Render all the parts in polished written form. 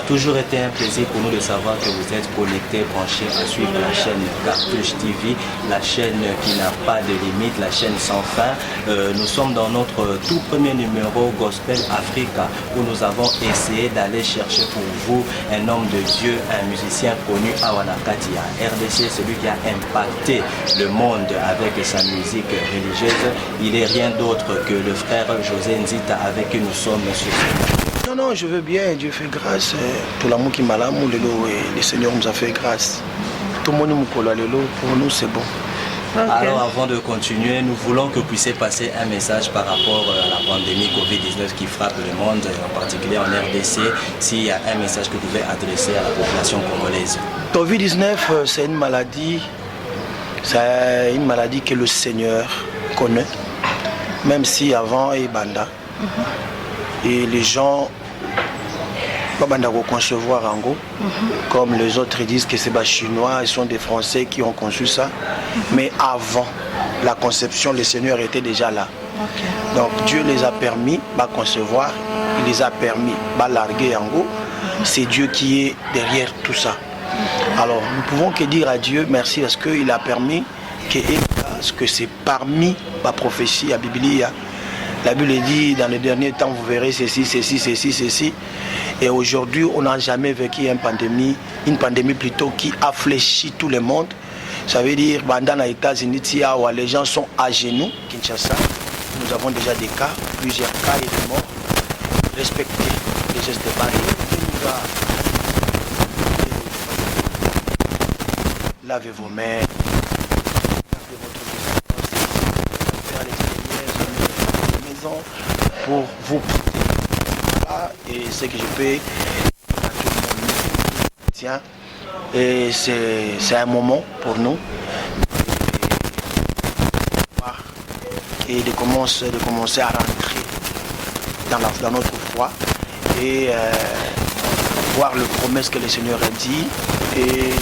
toujours été un plaisir pour nous de savoir que vous êtes connectés, branchés à suivre la chaîne Cartouche TV, la chaîne qui n'a pas de limite, la chaîne sans fin. Nous sommes dans notre tout premier numéro Gospel Africa où nous avons essayé d'aller chercher pour vous un homme de Dieu, un musicien connu à Wanakatia. RDC, celui qui a impacté le monde avec sa musique religieuse. Il n'est rien d'autre que le frère José Nzita avec qui nous sommes sur ce. Non, je veux bien, Dieu fait grâce. Tout l'amour qui m'a l'amour, le Seigneur nous a fait grâce. Tout le monde nous colle pour nous c'est bon. Okay. Alors avant de continuer, nous voulons que vous puissiez passer un message par rapport à la pandémie Covid-19 qui frappe le monde, en particulier en RDC, s'il y a un message que vous pouvez adresser à la population congolaise. Covid-19, c'est une maladie que le Seigneur connaît, même si avant il banda. Et les gens pas concevoir en gros, comme les autres disent que c'est des Chinois, ils sont des Français qui ont conçu ça. Mais avant la conception, le Seigneur était déjà là. Donc Dieu les a permis de concevoir, il les a permis de larguer en gros. C'est Dieu qui est derrière tout ça. Alors nous pouvons que dire à Dieu merci parce qu'il a permis que c'est parmi ma prophétie à Biblie. La Bible dit dans les derniers temps vous verrez ceci. Et aujourd'hui on n'a jamais vécu une pandémie plutôt qui a fléchi tout le monde. Ça veut dire dans les États-Unis où les gens sont à genoux, Kinshasa, nous avons déjà des cas, plusieurs cas et des morts. Respectez les gestes de barrière. Lavez vos mains. Pour vous et ce que je peux tiens et c'est un moment pour nous et de commencer à rentrer dans notre foi et voir les promesses que le Seigneur a dit et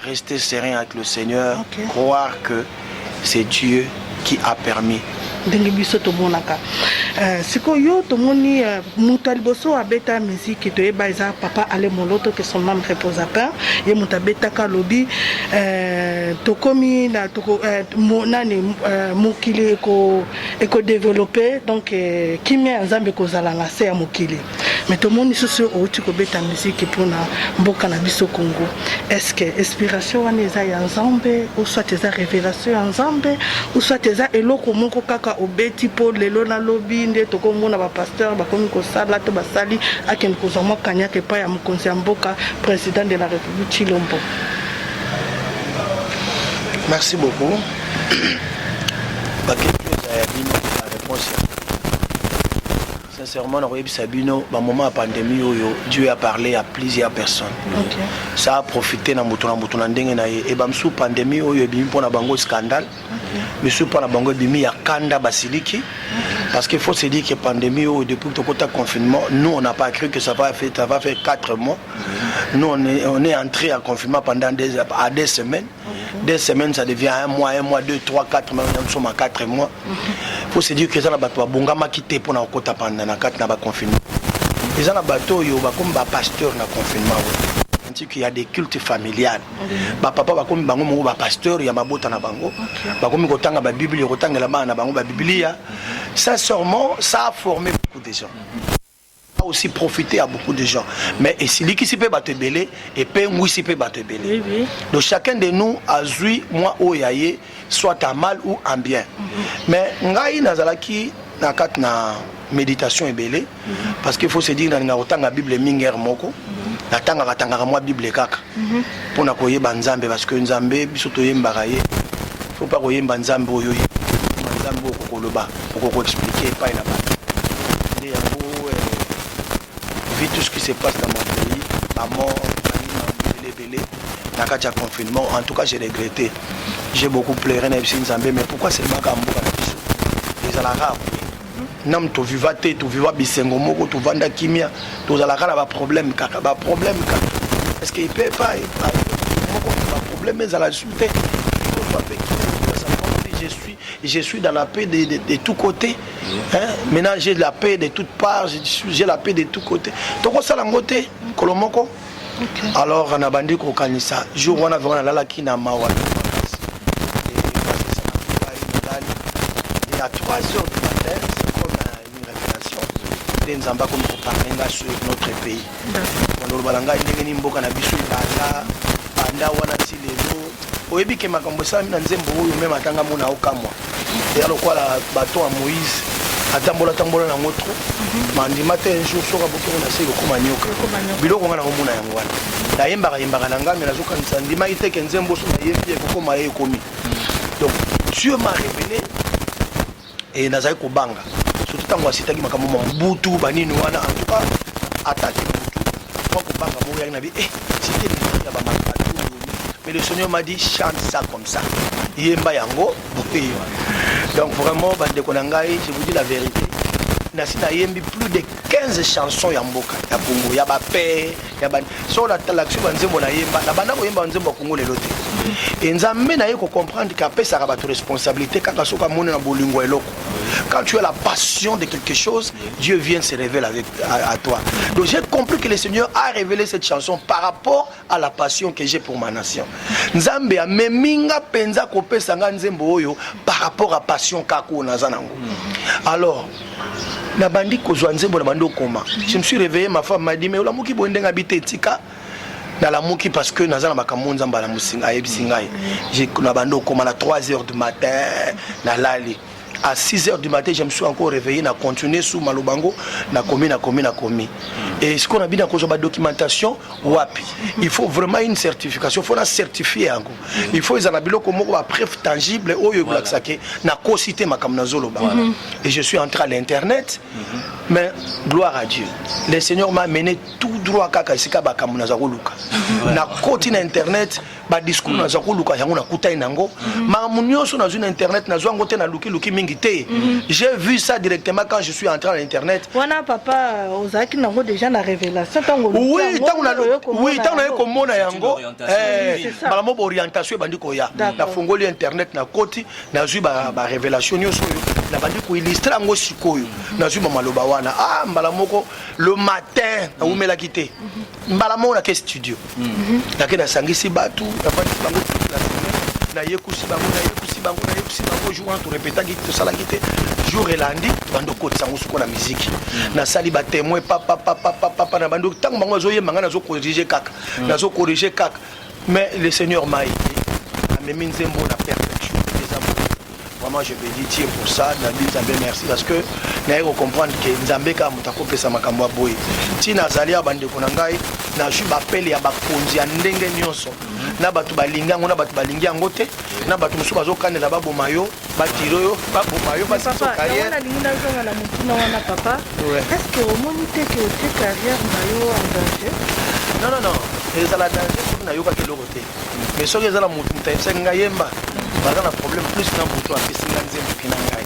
rester serein avec le Seigneur, croire que c'est Dieu qui a permis. Sikoyo tomoni mutaliboso abeta musique to ebaiza papa ale moloto que son nom repose à pain ye mutabeta ka lobi tokomi na toko nani mukili eko développer donc kimia nzambe kozala na se ya mukili mais tomoni soso outi ko beta musique pour na mboka na biso Congo. Est-ce que inspiration wana eza ya nzambe ou soit eza révélation ya nzambe ou soit eza eloko moko kaka obeti po lelo na lobi nde tokomona ba pasteur bakomi ko sala to basali akeni kozama kanyaka pa ya mokonzi ya mboka président de la République Chilombo. Merci beaucoup. La réponse. Sincèrement, Sabino, au moment de la pandémie, Dieu a parlé à plusieurs personnes. Ça a profité de la et sous pandémie, il y a eu un scandale. Mais sous la pandémie, il y a eu basiliki. Parce qu'il faut se dire que la pandémie, depuis le confinement, nous, on n'a pas cru que ça va faire 4 mois. Nous, on est entré en confinement pendant des semaines. Des semaines, ça devient 1 mois, 2, 3, 4 mois. Nous sommes à 4 mois. Il faut se dire que ça n'a pas quitté pour nous pendant le confinement. Les gens bateau, ils sont comme pasteur dans le confinement. Il y a des cultes familiales. Papa va comme bango pasteur, il y a mabota na bango. Ba comme kotanga ba Bible, kotanga la na bango ba Biblia. Ça sûrement ça a formé beaucoup de gens. Ça a aussi profité à beaucoup de gens. Mais et si qui s'y peut battre belé et pe oui s'y peut battre belé. Donc chacun de nous a joué moi au yaye soit en mal ou en bien. Mais ngai nazalaki na kat na méditation ebelé parce qu'il faut se dire na kotanga Bible minger moko. Natanga moi Bible kaka pour na koyeba nzambe parce que nzambe biso toyembaka ye faut pas koyemba nzambe oyo nzambe okoloba oko expliquer pas na ba et vu tout ce qui se passe dans mon pays la mort belé na katia confinement en tout cas j'ai regretté j'ai beaucoup pleuré na biso nzambe mais pourquoi c'est makambo na biso les alara nam to vivate to viva bisengo moko to vanda kimia to zalaka na ba problème kaka est-ce qu'il peut pas moko ba problème mais à la suite je suis je suis dans la paix de tous côtés. Hein? Maintenant, j'ai la paix de toutes parts, j'ai la paix de tous côtés. Donc, ça, côté, Kolomoko. Alors, on a bandé Kokanisa. Jour où on a vu la qui n'a mawa. Et à 3 heures du matin, c'est comme une révélation. Nous avons comme pour parler sur notre pays. On a dit que nous avons banda wana tilelo oyebi ke makambo sami na nzembo oyo même atanga mona okamwa et alors quoi la bateau à Moïse atambola na ngotro mandi matin un jour soka boko na seko koma nyoka biloko ngana komona yango wana na yembaka na ngami na zoka nsandima iteke nzembo so na yebi ko koma ye komi donc Dieu m'a révélé et nazai ko banga surtout tango asitaki makambo mbutu banini wana en tout cas attaque moi ko banga mo ya na bi c'était le ba mais le Seigneur m'a dit chante ça comme ça. Yemba yango. Donc vraiment bande konangai, je vous dis la vérité. Nasina yembi plus de 15 chansons ya mboka ya Congo, ya ba paix, ya ba sur la talaxu banzembo na yemba, na bana ko yemba nzembo Congo le loté. Et nzambe na yeko comprendre qu'après ça va ta responsabilité quand soka mona na bolingo eloko. Quand tu as la passion de quelque chose, Dieu vient se révéler à toi. Donc j'ai compris que le Seigneur a révélé cette chanson par rapport à la passion que j'ai pour ma nation. Nzambe a meminga penza kopesa nga nzembo oyo par rapport à passion kako nazanango. Alors na bandi kozwa nzembo na bando koma. Je me suis réveillé, ma femme m'a dit mais olamuki bondenga bité tika. Dans la mouki parce que nous avons un zamba la musinga ebisingai. J'ai na bando koma à 3 heures du matin na lali. À 6 heures du matin, je me suis encore réveillé, na continué sous Malobango, na commis. Et ce qu'on a bien dans la documentation, wapi. Il faut vraiment une certification, il faut la certifier encore. Il faut les anabilo comme une preuve tangible, na cosité ma kamnazolo. Et je suis entré à l'internet, mais gloire à Dieu. Le Seigneur m'a mené tout droit kaka sika ba kamnazaro luka. Na côté internet, ba discours nazaro luka yango na kuta inango. Ma munyo so na zone internet na zo ngote na luki mingi. J'ai vu ça directement quand je suis entré à l'internet. Wana papa ozaki nango déjà na révélation tango. Oui, tango na komona yango. Bala mo orientation bandi ko ya. Na fongoli internet na koti na zui ba révélation nyoso na bandi ko illustrer ngo sikoyo. Na zui maloba wana mbala moko le matin na umela kité. Mbala mo na ke studio. Na ke na sangisi batu na bandi bango na yekusi bango jour en tout répéta tout ça la guité jour et lundi bando côté sango suko na musique na sali ba témoin papa na bando tango bango zo yemanga na zo corriger kaka na zo corriger kaka mais le Seigneur m'a aidé à me minzembo na perfection des amours. Vraiment je vais dire Dieu pour ça na Nzambe merci parce que na yeko comprendre que Nzambe ka mutako pesa makambo a boy tina zalia bande konangai na ju ba pele ya ba konzi ya ndenge nyonso na batu balinga ngona batu balingi ngote na batu musu bazokandela babomayo batiroyo babomayo basiso carrière na linga zonga na mutuna wana papa est-ce que au monité que tu carrière mayo engagé non et ça la danger na yoka keloko te mais soki ezala mutu mutayesenga yemba baza na problème plus na mutu apesinga nzembo kina ngai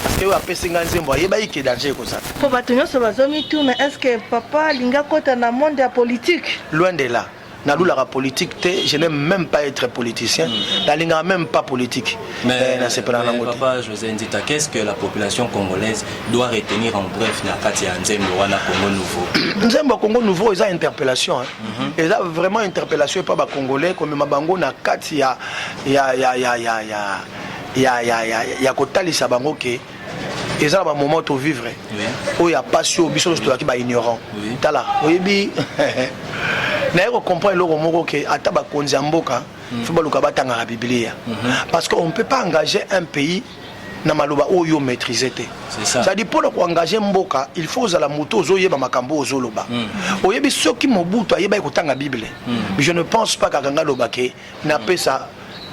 parce que apesinga nzembo ayeba ike danger ko ça po batu nyonso bazomi tourne est-ce que papa linga kota na monde ya politique loin de là. La politique, je n'aime même pas être politicien. La ligne même pas politique. Mais papa José Ndita, qu'est-ce que la population congolaise doit retenir en bref dans Katia Nzembo wana Congo Nouveau? Nzembo Congo Nouveau, ils ont interpellation. Ils ont vraiment interpellation pas Congolais comme Mabango na Katia ya kotalisa bango ke ils ont un moment de vivre. Où il y a passion, il y a ignorant. Tala, oui, naiko comprendre loko moko ke ataba konza mboka faut baluka batanga la Biblia parce qu'on ne peut pas engager un pays na maloba oyo maîtriser te ça dit pour engager mboka il faut za la moto zoyeba makambo ozoloba oyebi soki mobutu ayeba ikotanga Bible mais je ne pense pas kanga loba ke na pesa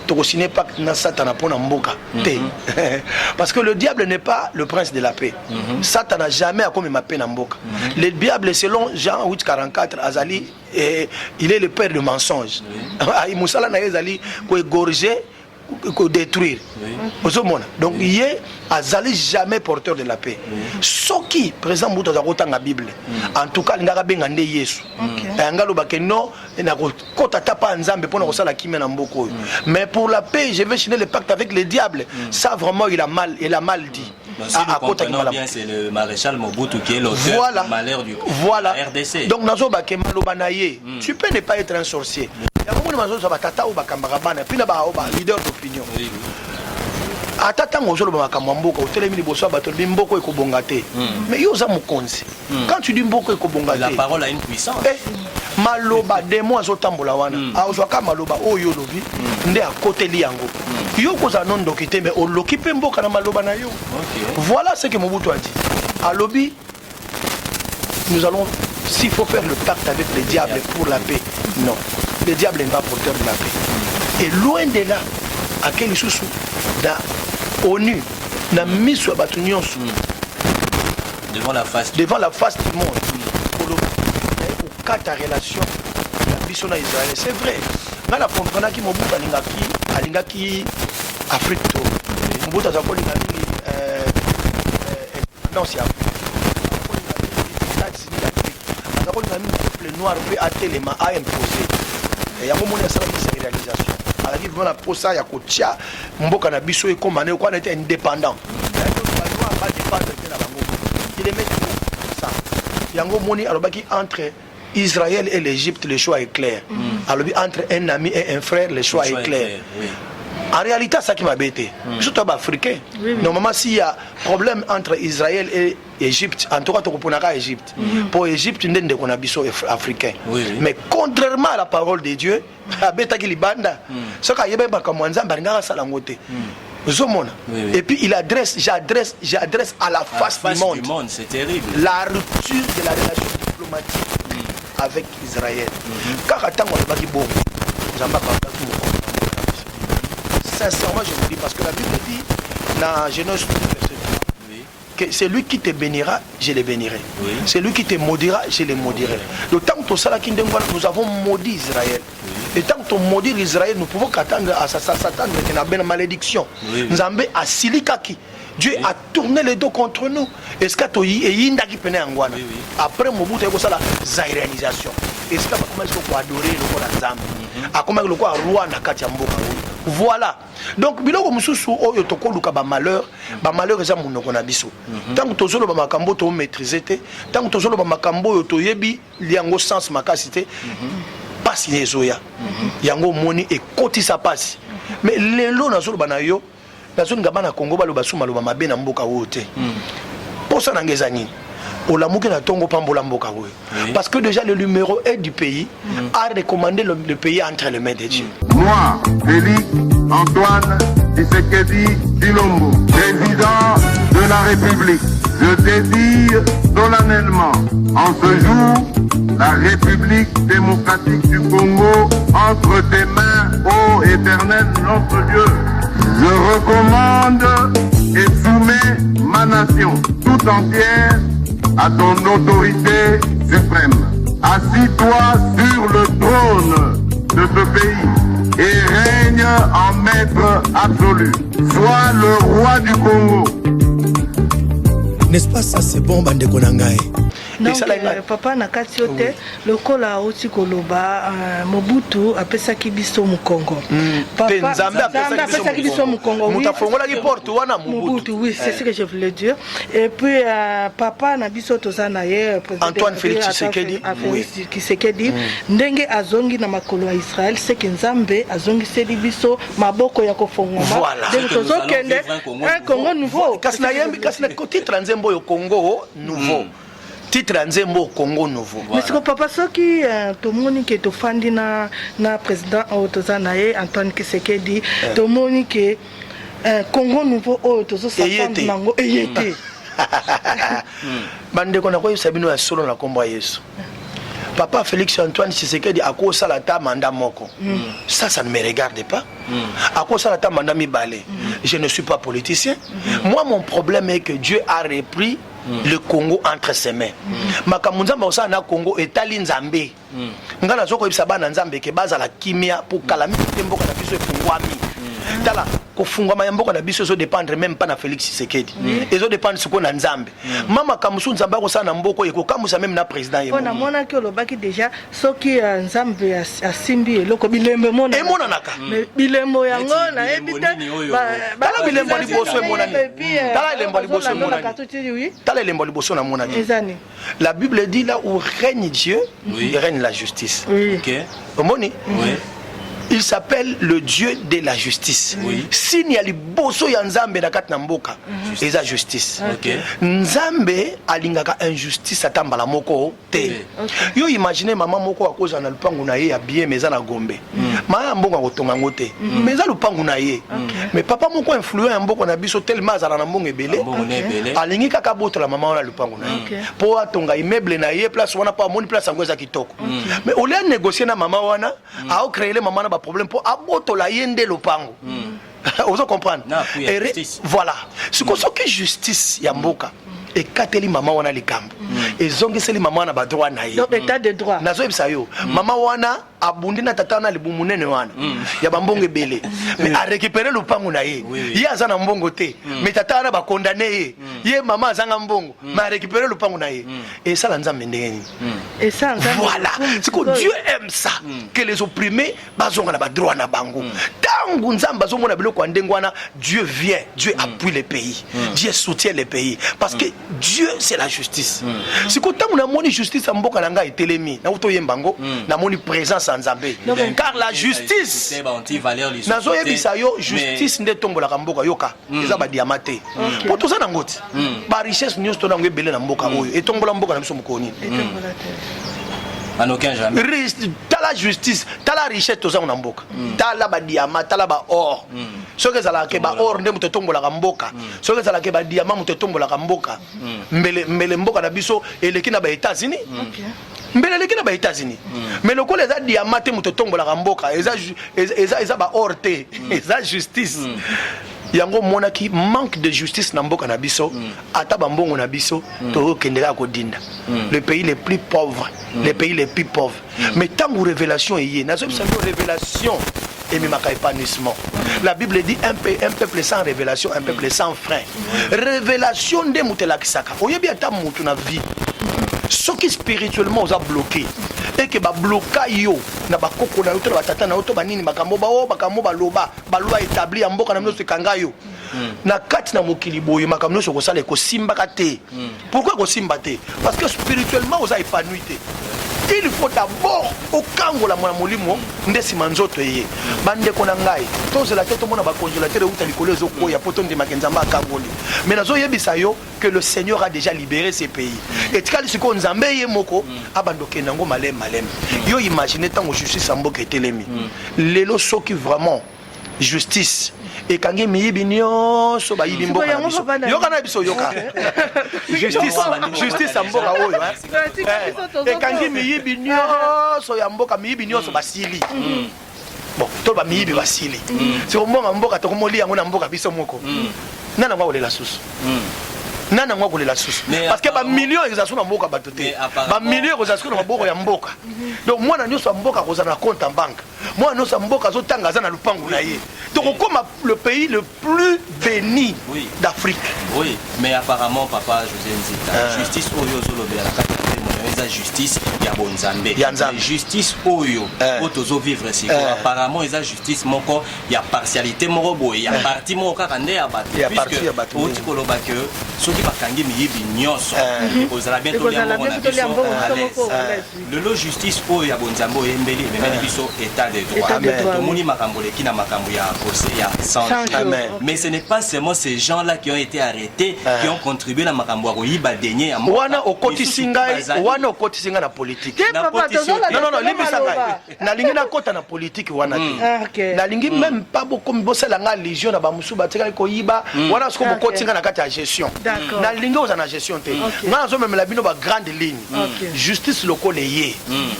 tokosine pas na Satan pour na mboka te parce que le diable n'est pas le prince de la paix. Satan n'a jamais à comme ma paix na mboka. Le diable selon Jean 8:44 azali il est le père de mensonges. Musala na ezali ko égorger détruire. Donc il est azali jamais porteur de la paix. Ce qui présent Mouta dans la Bible. En tout cas, il n'a pas bien gagné Yesu. Mais pour la paix, je vais signer le pacte avec le diable. Ça vraiment il a mal dit. Bien, c'est le maréchal Mobutu qui est l'auteur du malheur du RDC. Donc tu peux ne pas être un sorcier. Il y a beaucoup de gens qui sont leader d'opinion. Quand tu dis la parole a une puissance. Maloba demo azotambola wana azwaka maloba oyo lobi nde à côté liango yo koza non dokité mais o lokipe mboka na maloba na yo. Voilà ce que Mobutu a dit. À lobby nous allons, s'il faut faire le pacte avec le diable pour la paix, non, le diable n'est pas porteur de la paix. Et loin de là, à quel sous da ONU na miso batunion devant la face du monde. Ta relation la mission na Israël, c'est vrai. Dans la comprendre qui Mobutu alingaki Afrique to. Mobutu azakoli ngaki non c'est azakoli ngami peuple noir peut atelema a imposer. Et yango moni asala cette réalisation. Alaki vraiment la posa ya kotia mboka na biso ekomane ko na été indépendant. Pas dépendre de la bango. Il aimait ça. Yango moni alobaki entre Israël et l'Égypte, le choix est clair. Alors, entre un ami et un frère, le choix est clair. En réalité, c'est ça qui m'a bêté. Surtout africain. Normalement, s'il y a problème entre Israël et l'Égypte, en tout cas, tu comprends l'Égypte. Pour l'Égypte, tu n'es pas un africain. Mais contrairement à la parole de Dieu, et puis j'adresse à la face du monde. C'est terrible. La rupture de la relation diplomatique avec Israël. Sincèrement, je vous dis, parce que la Bible dit dans Genèse que c'est lui qui te bénira, je le bénirai. C'est lui qui te maudira, je le maudirai. Le temps que nous avons maudit Israël. Et tant que nous maudit Israël, nous pouvons s'attendre à une malédiction. Nous avons à Silikaki. Dieu a tourné les dos contre nous. Est-ce que après Mobutu il y a la zaïranisation. Est-ce que comment est-ce qu'on peut adorer le Nzambe? A comment le quoi roi na kati ya mboka. Voilà. Donc biloko mususu oyo tokoluka ba malheur eza munoko na biso. Tant que tozolo ba makambo to maîtriser te, tant que tozolo ba makambo yo to yebi liango sens makasité. Pasi nezoya. Yango moni e kotisa pasi. Mais lelo nazolo ba na yo la zone Gabana Congo balo basuma lo mabe na mboka wote. Pour ça nangeza nini? Olamuke na tongo pambola mboka wote. Parce que déjà le numéro 1 du pays a recommandé le pays entre les mains de Dieu. Moi, Félix Antoine Tshisekedi Tshilombo, président de la République, je désire solennellement en ce jour la République démocratique du Congo entre tes mains, ô éternel notre Dieu. Je recommande et soumets ma nation tout entière à ton autorité suprême. Assis-toi sur le trône de ce pays et règne en maître absolu. Sois le roi du Congo. N'est-ce pas ça, c'est bon, bande konangae? Donc, papa nakati yote lokola oti koloba Mobutu apesaki biso mu Congo. Papa apesaki biso mu Congo. Mutafongola ki porte wana Mobutu. Oui, c'est ce que je voulais dire. Et puis papa na biso tozana ye Antoine Félix Tshisekedi ndenge azongi na makolo ya Israël c'est que Nzambe azongi seli biso maboko ya kofongoma. Donc tozokende un Congo nouveau. Kasna yembi kasna koti tranzembo yo Congo nouveau. Titre Nzembo Congo nouveau. Mais c'est que papa soki tomoni ke tofandi na président Otozanaye Antoine Tshisekedi tomoni ke Congo nouveau o tozo safandi nango eyete. Bande kona ko sabino ya solo na kombo Yesu. Papa Félix Antoine Tshisekedi a ko sala ta mandat moko. Ça ne me regarde pas. A ko sala ta mandat mi balé. Je ne suis pas politicien. Moi mon problème est que Dieu a repris le Congo entre ses mains. Makamunzamba osa na Congo etali Nzambe. Ngana zoko ibisa bana Nzambe ke baza la kimia pour kalami tembo kana biso efungwami. tala kofungwa mayambo na biso zo dépendre même pas na Félix Tshisekedi ezo dépendre siko na Nzambe mama kamusu Nzambe ko sana mboko eko kamusa même na président yemo on a mona que le baki déjà soki Nzambe asimbi eloko bilembo mona emona naka bilembo yango na ebita tala bilembo liboso emona tala bilembo liboso emona tala bilembo liboso na mona la Bible dit là où règne Dieu il règne la justice. OK. Omoni? Oui. Il s'appelle le Dieu de la justice. Oui. S'il y a les bosso ya Nzambe na kat na mboka, et la justice. OK. Nzambe alingaka injustice atambala moko te. Yo imaginez maman moko akoza na lupangu na ye ya bien meza na Gombe. Ma mbongo kotonga ngote. Meza lupangu na ye. Mais papa moko influent ya mboko na biso tellement azala na mbongo ebele. Alingi kaka boto la maman na lupangu na ye. Po atonga immeuble na ye place wana pa moni place angweza kitoko. Mais au lieu de négocier na maman wana, a créé le maman problème pour aboto la yende lopango. Vous comprenez? Voilà. Ce que justice yamboka et kateli maman wana likambo. Et zongeseli maman wana ba droit na ye. Donc état de droit. Nazo ebisa yo. Maman wana abundi na tata na libumu nene wana. Ya bambongo ebele. Mais a récupérer lopango na ye. Ye azana mbongo te. Mais tata na ba condamné ye. Ye maman azanga mbongo. Mais a récupérer lopango na ye. Et ça la Nzambe ndengeni. Et ça voilà. C'est que Dieu aime ça. Que les opprimés bazonga na ba droit na bango. Tangu Nzambe bazonga na biloko ndengwana, Dieu vient, Dieu appuie les pays. Dieu soutient les pays parce que Dieu c'est la justice. C'est que tant on a justice en mboka nanga etelemi, na uto yembango, na moni présence en Nzambe. Car la justice nazo yebisa yo justice nde tombola ka mboka yoka. Eza ba diamate. Po to za na ngoti. Ba richesse nyos to na ngebele na mboka oyo. Etombola mboka na biso mokoni. En aucun jamais. T'as la justice, t'as la richesse, tout ça on a mboka. T'as la ba diamant, t'as la ba or. Ce que ça la ke ba or ndé muto tombo la mboka. Ce que ça la ke ba diamant muto tombo la mboka. Mbele mboka na biso eleki na ba États-Unis. Mbele eleki na ba États-Unis. Mais le ko les a diamant te muto tombo la mboka, eza ba or te, eza justice. Yango monaki manque de justice na mboka na biso ata bambongo na biso to kendela ko dinda le pays les plus pauvres les pays les plus pauvres mais tant que révélation est nazo bisa révélation et même épanouissement la Bible dit un peuple sans révélation un peuple sans frein révélation de mutela kisaka oyebi ata mutu na vie ce qui spirituellement vous a bloqué et que ba bloka yo na ba koko na yo to ba tata na yo to ba nini makambo ba o makambo ba loba établi ya mboka na mno se kanga yo na kati na mokili boye makambo so ko sala ko simba kate pourquoi ko simba te parce que spirituellement vous a épanoui te il faut d'abord au kango la mwana molimo ndesi manzoto ye bande ko na ngai to zela te to mona ba congélateur ou tali kolezo ko ya poto ndima kenzamba kangoli mais nazo yebisa yo que le Seigneur a déjà libéré ces pays et tikali siko nzambe ye moko abandoke nango malem yo imaginez tant justice amboka etelemi lelo soki vraiment justice et kangi miyibi nyonso bayibi mboka na biso yoka na biso yoka justice amboka oyo et kangi miyibi nyonso ya mboka miyibi nyonso basili bon to ba miyibi basili c'est au moment mboka to komoli yango na mboka biso moko nana ngwa olela susu nana ngwa kolela susu parce que ba millions exasu na mboka batote ba millions exasu na mboka ya mboka donc moi na nyonso mboka koza na compte en banque moi nyonso mboka zo tanga za na lupangu na ye donc comme le pays le plus béni d'Afrique. Oui, mais apparemment papa José Nzita justice oyo zolobe la kati la justice ya bonzambe justice oyo otozo vivre siko apparemment eza justice moko ya partialité moko boye ya parti moko kaka nde ya bato puisque oti koloba que soki bakangi miyibi nyonso kozala bien to lia moko na biso le lo justice oyo ya bonzambe oyembeli ememeli biso état de droit tomoni makambo leki na makambo ya procès ya sans mais ce n'est pas seulement ces gens là qui ont été arrêtés qui ont contribué na makambo ya koyiba denye ya moko wana okoti singa na politique non libisa ngai nalingi nakota na politique wana te nalingi même pas beaucoup bosala nga légion na bamusu batika koyiba wana siko bokoti singa na kati ya gestion nalingi oza na gestion te nga nazo memela bino ba grande ligne justice lokole ye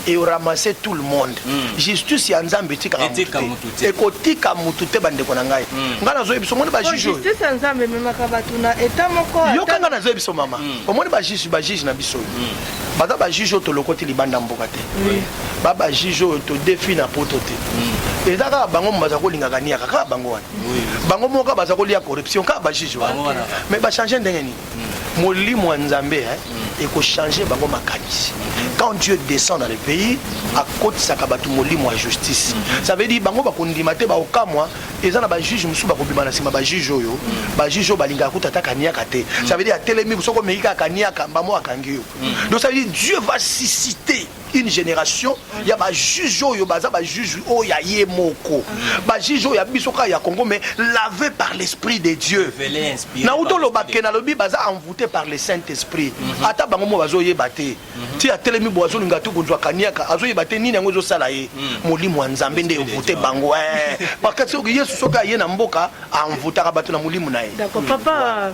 et ramasser tout le monde justice ya nzambe tika et kotika mutu te bandeko na ngai nga nazo yebiso moni ba juge justice ya nzambe memaka batuna eta moko yo kanga nazo yebiso mama omoni ba juge na biso baza ba juge to lokoti libanda mboka te baba juge to défi na poto te ezaka bango mbaza ko linga kania kaka bango wana bango moka baza ko lia corruption ka ba juge wana mais ba changer ndenge ni molimo nzambe et ko changer bango makanisi quand Dieu descend dans le pays à côté sakabatu molimo à justice ça veut dire bango ba kondima te ba okamwa ezana ba juge musu ba kobima na sima ba juge oyo ba juge balinga kutata kania kate ça veut dire telemi busoko meika kania kamba mo akangi donc ça veut dire Dieu va susciter une génération ya ba juge oyo baza ba juge oyo ya yemoko ba juge oyo ya bisoka ya Congo mais lavé par l'esprit de Dieu na uto lo bakena lobi baza envoûté par le Saint-Esprit ata bango mo bazo yebate ti atelemi boazo linga tu kunzwa kaniaka azo yebate nini yango zo sala ye molimo nzambe nde envoûté bango parce que Yesu soka ye na mboka envoûtaka bato na molimo na ye. D'accord papa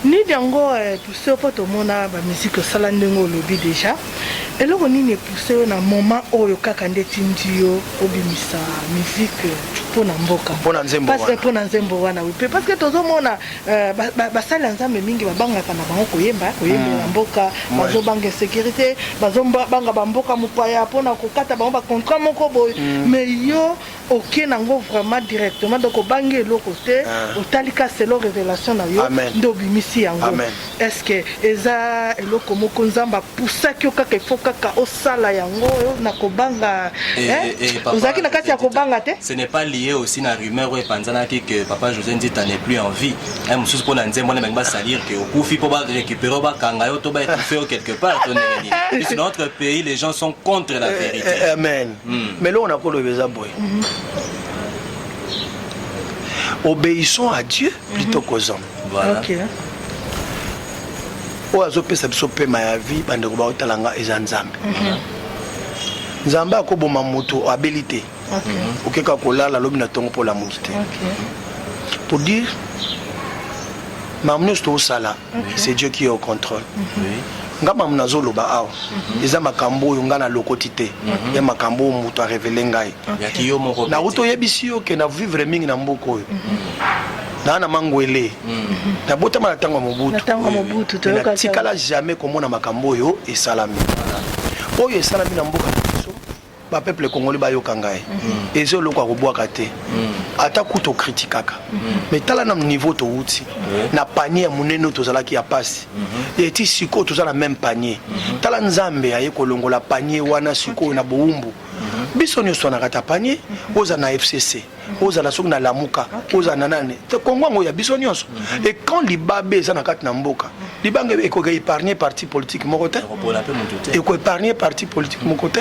ni dango poussé po to mona ba musique sala ndengo lobi déjà eloko nini poussé na moment oyo kaka ndeti ndio obimisa musique pona mboka pona nzembo parce que pona nzembo wana oui parce que tozo mona ba sala nzambe mingi babanga kana bango koyemba na mboka bazo banga sécurité bazo banga ba mboka mupaya pona kokata bango ba contrat moko boy mais yo OK nango vraiment directement donc bange eloko te otalika selon révélation na yo ndobimisi yango est-ce que eza eloko moko nzamba poussa kyo kaka faut kaka osala yango na kobanga ozaki na kati ya kobanga te. Ce n'est pas lié aussi na rumeur et panzana que papa José Ndita n'est plus en vie mususu pour na nzembo na menga salir que okufi pour ba récupérer ba kanga yo to ba étouffer quelque part dans notre pays les gens sont contre la vérité. Amen. Mais là on a quoi le beza boy. Obéissons à Dieu plutôt qu'aux hommes. Voilà. OK. Oazo pesa biso pema ya vie bande ko ba otalanga eza nzambe. Nzambe akoboma moto habilité. OK ka kolala lobi na tongo pour la mouste. Pour dire mamno sto sala c'est Dieu qui est au contrôle. Ngamba mnazo loba awa eza makambo yo ngana lokoti te ya makambo moto a révéler ngai ya kiyo moko na uto yebisi yo ke na vivre mingi na mboko yo na mangwele na botama na tango mobutu to yoka tikala jamais komona makambo yo esalami oyo esalami na mboka biso ba peuple congolais ba yoka ngai ezo lokwa kobwaka te ata kuto kritikaka mais tala na niveau to uti na panier munene tozalaki ya pasi et ti siko tozala même panier tala nzambe aye kolongola panier wana siko na boumbu biso nyonso na kata panier oza na FCC oza na soki na lamuka oza na nane te Congo ngo ya biso nyonso et quand libabe za na kata na mboka libange ekoka épargner parti politique moko te eko épargner parti politique moko te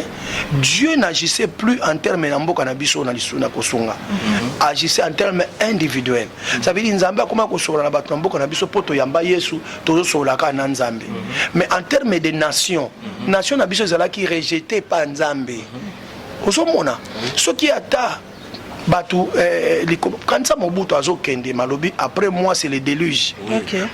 Dieu n'agissait plus en termes na mboka na biso na lisuna kosunga agissait en termes individuels ça veut dire nzambe akoma kosola na bato na mboka na biso poto yamba Yesu tozo sola ka na nzambe mais en termes de nation na biso zalaki rejeté par nzambe osomona soki ata Batu, quand Mobutu azo kende malobi après moi c'est le déluge.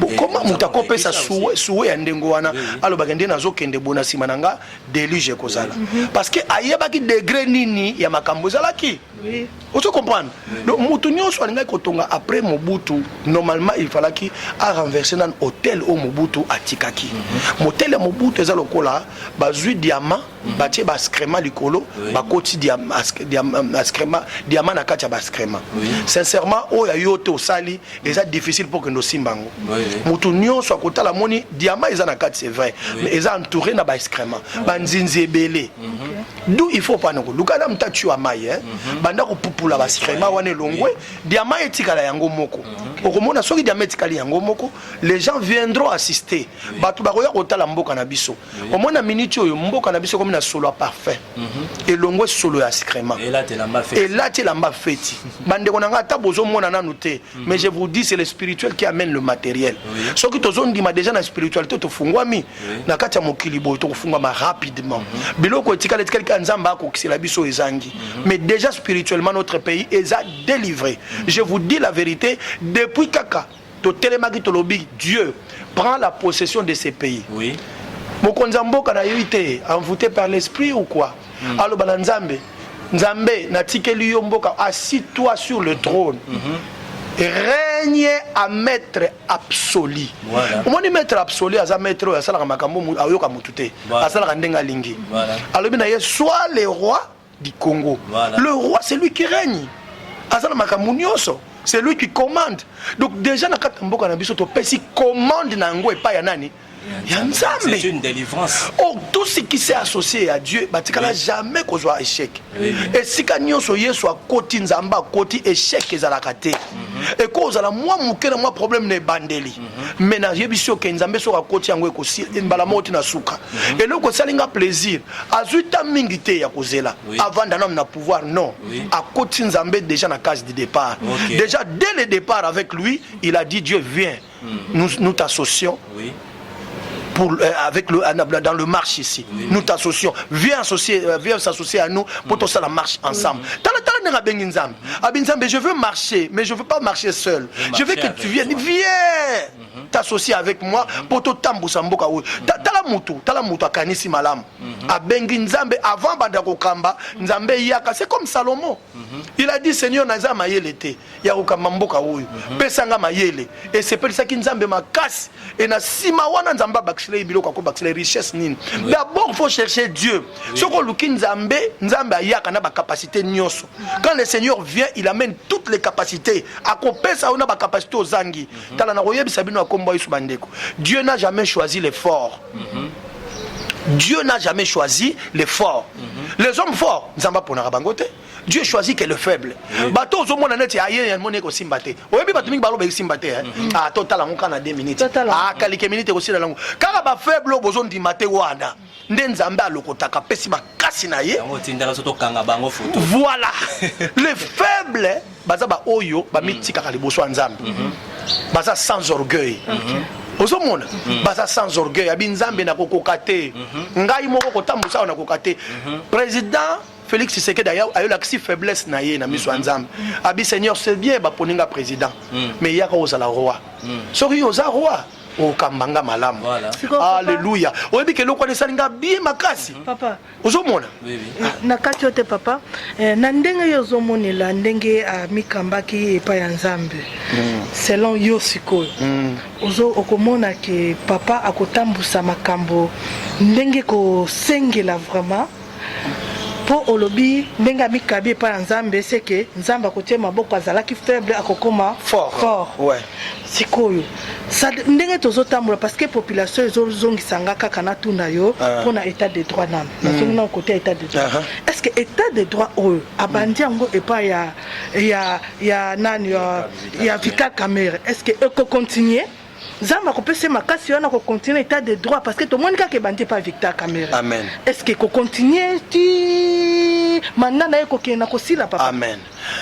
Bon, comment mutako pesa souwe ya ndengo wana alo bagende nazo kende bona simananga déluge kozala parce que ayebaki degré nini ya makambo zalaki. Oui. Vous comprenez? Donc mutu nyonso alinga kotonga après Mobutu normalement il fallait qu'il a renversé dans hôtel au Mobutu atikaki. Motel ya Mobutu eza lokola bazui diamant batie baskrema likolo bakoti diamant na kati ya baskrema. Sincèrement oya yote osali eza difficile pour que nos simbango. Mutu nyonso akotala moni diamant eza na kati c'est vrai mais eza entouré na baskrema banzinzi ebele. D'où il faut pas ngo lukana mtatu amaye banda ko pupula baskrema wane longwe diamant etikala yango moko okomona soki diamant etikali yango moko les gens viendront assister batu bakoya kotala mboka na biso omona minute oyo mboka na biso comme na solo parfait et longwe solo ya skrema et là tu lamba feti bande konanga ta bozo mona nanu te mais je vous dis c'est le spirituel qui amène le matériel soki tozondi ma déjà na spiritualité to fungwami na kati ya mokili boy to fungwama rapidement biloko etikala etikala nzamba ko kisela biso ezangi mais déjà spirituellement notre pays est délivré. Je vous dis la vérité, depuis Kaka, Totelemaki Tolobi, Dieu prend la possession de ces pays. Oui. Mokonzambo kanayuite, envoûté par l'esprit ou quoi? Alors Bananzambe, Nzambe, Natikeli Yomboka, assis-toi sur le trône. règne à maître absolu. Moi ni maître absolu à maître à sala makambo ayoka mutute à sala ndenga lingi. Alors bien soit le roi du Congo. Le roi c'est lui qui règne. À sala makambo nyoso. C'est lui qui commande. Donc déjà na katamboka na biso to pesi commande na ngo epa ya nani? C'est une délivrance. Oh, tout ce qui s'est associé à Dieu, batikala jamais qu'on soit échec. Et si kanyo soye soit koti nzamba koti échec ezalakate. Et cause à la moi mukena moi problème ne bandeli. Mais na yebisio ke nzambe so ka koti yango ekosi mbala moti na suka. Et le ko salinga plaisir. Azuta mingite ya kozela. Avant d'anam na pouvoir non. À koti nzambe déjà na case du départ. Déjà dès le départ avec lui, il a dit Dieu viens. Nous t'associons. Pour, avec dans le marche ici, nous t'associons. Viens s'associer à nous pour tout ça la marche ensemble. Je veux marcher, mais je ne veux pas marcher seul. Je veux que tu viennes. Viens t'associer avec moi pour tout tambusamboka. Tala mutu akanisi malam. Abengi nzambe avant bandako kamba nzambe yaka. C'est comme Salomon. Il a dit Seigneur naza mayele te. Ya ukamamboka oyo. Pesanga mayele. Et c'est pour ça que nzambe makasi et na sima wana nzamba bakshile biloko ko bakshile richesse nini. D'abord il faut chercher Dieu. Soko luki nzambe ayaka na ba capacité nyonso. Quand le Seigneur vient, il amène toutes les capacités. Akopesa ona ba capacité aux zangi. Tala na royebi sabino akomba isu bandeko. Dieu n'a jamais choisi les forts. Dieu n'a jamais choisi les forts. Les hommes forts, nzamba pona bangote. Dieu choisit que le faible. Bato zo mona net aye mone ko simbate. Oyebi bato mingi balo ba simbate ah total en kana 2 minutes. Ah quelques minutes aussi la langue. Kaka ba faible bozo ndimate wana. Nde nzamba alokotaka pesi makasi na ye. Voilà. Les faibles baza ba oyo ba mitika ka liboso nzambe. Baza sans orgueil. Ozomona baza sans orgueil abinzambe na kokokate. Ngai moko kotambusa na kokate. Président Félix Tshisekedi d'ailleurs a eu l'accès faiblesse na ye na miso nzambe. Abi Seigneur c'est bien ba poninga président. Mais yaka ozala roi. Soki oza roi o kambanga malamu. Alléluia. Oyebi ke lokwa nesalinga bien makasi. Papa. Ozomona? Na kati yote papa. Na ndenge yo zomonela ndenge mikambaki epa ya nzambe. Selon yo sikoyo. Ozo okomona ke papa akotambusa makambo ndenge ko sengela vraiment. Po olobi ndenga mikabi pa nzambe c'est que nzamba kotie maboko azalaki faible akokoma fort. Ouais. Sikoyo. Ça ndenge tozotambola parce que population ezozongisanga kaka na tuna yo pona état de droit nam. Na côté état de droit. Est-ce que état de droit o abandi yango epa ya nani ya Vital Kamerhe. Est-ce que eko continuer Zamba ko pese makasi wana ko continuer état de droit parce que tout le monde ka bandi pas Vital Kamerhe. Amen. Est-ce que ko continuer ti manana eko kena ko sila papa? Amen.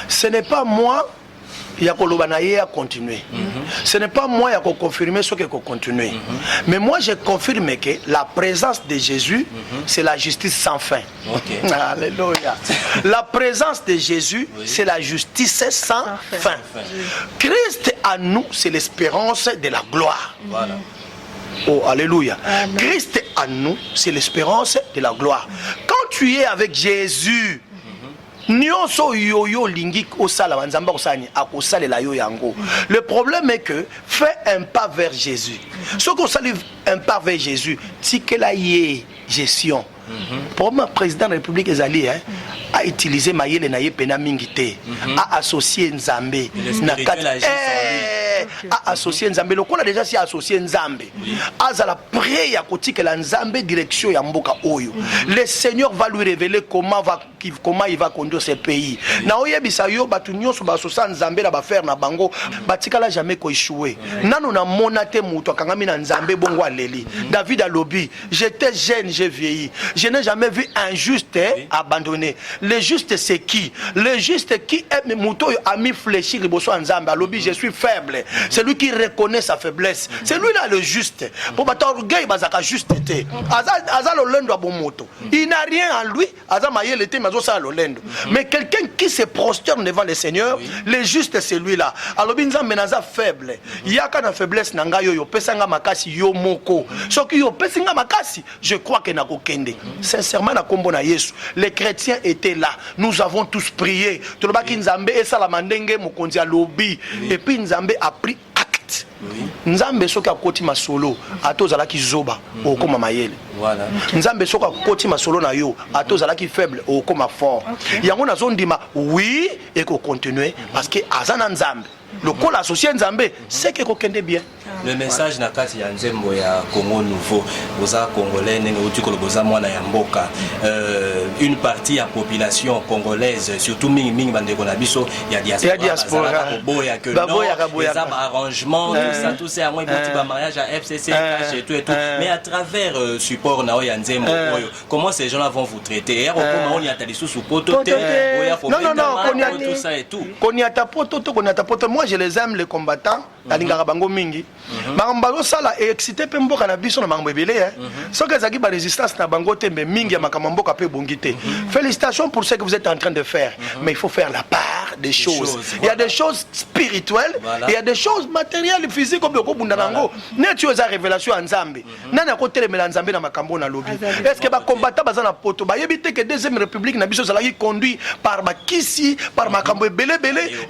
Ce n'est pas moi à continuer. Ce n'est pas moi qui confirmer ce qu'il faut continuer. Mais moi je confirme que la présence de Jésus c'est la justice sans fin. Alléluia. La présence de Jésus c'est la justice sans fin. Christ à nous c'est l'espérance de la gloire. Voilà. Oh, alléluia. Amen. Christ à nous c'est l'espérance de la gloire. Quand tu es avec Jésus, nyonso yoyo lingi osala nzamba osani akosalela yo yango. Le problème est que fais un pas vers Jésus. Ce qu'on salue un pas vers Jésus, tikela yé gestion. Pour moi président de la République ezali a utilisé mayele na ye pena mingite a associé nzambe na a associé nzambe lokola déjà si associé nzambe azala prêt ya kotikela nzambe direction ya mboka oyo. Le Seigneur va lui révéler comment il va conduire ce pays. Na oyebisa yo batu nyonso ba associé nzambe na ba faire na bango batikala jamais ko échouer. Nanu na monate muto kangami na nzambe bongo aleli. David a lobby, j'étais jeune, j'ai vieilli. Je n'ai jamais vu un juste abandonné. Le juste c'est qui? Le juste qui est muto a mis fléchir liboso nzambe. A lobby je suis faible. C'est lui qui reconnaît sa faiblesse. C'est lui là le juste. Pour battre orgueil, bazaka justeté. Aza lolendo abomoto. Il n'a rien en lui. Aza mayel était mais ça lolendo. Mais quelqu'un qui se prosterne devant le Seigneur, le juste c'est lui là. Alors binza menaza faible. Yaka na faiblesse nanga yo pesanga makasi yo moko. Ce qui yo pesinga makasi, je crois que na kokende. Sincèrement na kombo na Yesu. Les chrétiens étaient là. Nous avons tous prié. Tolobaki nzambe esalamandenge mokonzi alobi. Et puis nzambe a pris acte. Nzambe soki akoti masolo atozalaki zoba okoma mayele. Voilà. Nzambe soki akoti masolo na yo atozalaki faible okoma fort. Yango nazondima oui et ko continuer parce que azana nzambe. Le col associé Nzambe, c'est que kokende bien. Le message na kati ya nzembo ya Congo nouveau, boza congolais nenga utuko boza mwana ya mboka. Une partie ya population congolaise, surtout mingi bandeko na biso ya diaspora, boya que non, les arrangements, tout ça à moi petit ba mariage à FCC et tout et tout. Mais à travers support na ya nzembo comment ces gens-là vont vous traiter? Et comment on y a tali sous poto non, tout ça et tout. Konyata poto to konyata poto. Moi je les aime les combattants, alingaka bango mingi. Makambo sala excité pe mboka na biso na makambo ebele soki ezaki ba résistance na bango tembe mingi ya makambo mboka pe bongité. Félicitations pour ce que vous êtes en train de faire, mais il faut faire la part des choses. Il y a des choses spirituelles, il y a des choses matérielles, physiques comme ko bunda nango. Ne tu as révélation en Nzambe. Nana ko telemela Nzambe na makambo na lobi. Est-ce que ba combattants bazana poto ba yebite que deuxième république na biso zalaki conduit par ba kisi, par makambo ebele